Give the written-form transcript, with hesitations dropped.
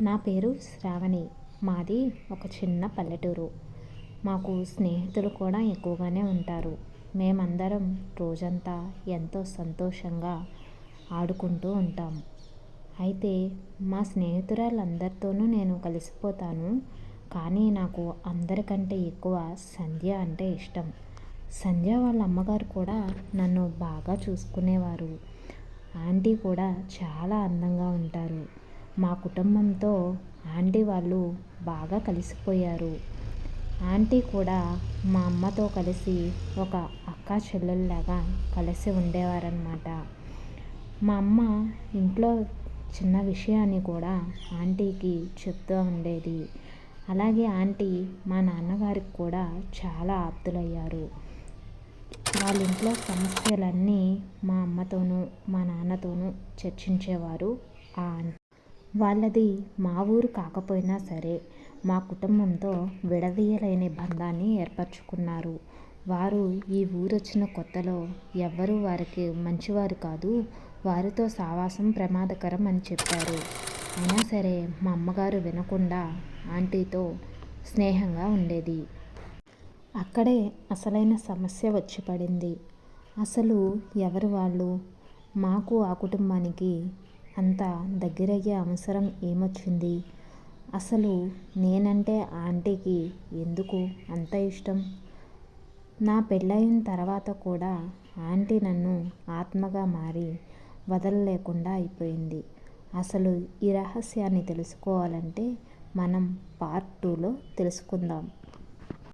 నా పేరు శ్రావణి. మాది ఒక చిన్న పల్లెటూరు. మాకు స్నేహితులు కూడా ఎక్కువగానే ఉంటారు. మేమందరం రోజంతా ఎంతో సంతోషంగా ఆడుకుంటూ ఉంటాం. అయితే మా స్నేహితురాళ్ళందరితోనూ నేను కలిసిపోతాను. కానీ నాకు అందరికంటే ఎక్కువ సంధ్య అంటే ఇష్టం. సంధ్య వాళ్ళ అమ్మగారు కూడా నన్ను బాగా చూసుకునేవారు. ఆంటీ కూడా చాలా అందంగా ఉంటారు. మా కుటుంబంతో ఆంటీ వాళ్ళు బాగా కలిసిపోయారు. ఆంటీ కూడా మా అమ్మతో కలిసి ఒక అక్కా చెల్లెల్లాగా కలిసి ఉండేవారనమాట. మా అమ్మ ఇంట్లో చిన్న విషయాన్ని కూడా ఆంటీకి చెప్తూ ఉండేది. అలాగే ఆంటీ మా నాన్నగారికి కూడా చాలా ఆప్తులయ్యారు. వాళ్ళ ఇంట్లో సమస్యలన్నీ మా అమ్మతోనూ మా నాన్నతోనూ చర్చించేవారు ఆ ఆంటీ. వాళ్ళది మా ఊరు కాకపోయినా సరే మా కుటుంబంతో విడదీయలేని బంధాన్ని ఏర్పరచుకున్నారు. వారు ఈ ఊరొచ్చిన కొత్తలో ఎవ్వరూ వారికి మంచివారు కాదు, వారితో సావాసం ప్రమాదకరం అని చెప్పారు. అయినా సరే మా అమ్మగారు వినకుండా ఆంటీతో స్నేహంగా ఉండేది. అక్కడే అసలైన సమస్య వచ్చి పడింది. అసలు ఎవరు వాళ్ళు? మాకు ఆ కుటుంబానికి అంత దగ్గరయ్యే అవసరం ఏమొచ్చింది? అసలు నేనంటే ఆంటీకి ఎందుకు అంత ఇష్టం? నా పెళ్ళయిన తర్వాత కూడా ఆంటీ నన్ను ఆత్మగా మారి వదలలేకుండా అయిపోయింది. అసలు ఈ రహస్యాన్ని తెలుసుకోవాలంటే మనం పార్ట్ 2లో తెలుసుకుందాం.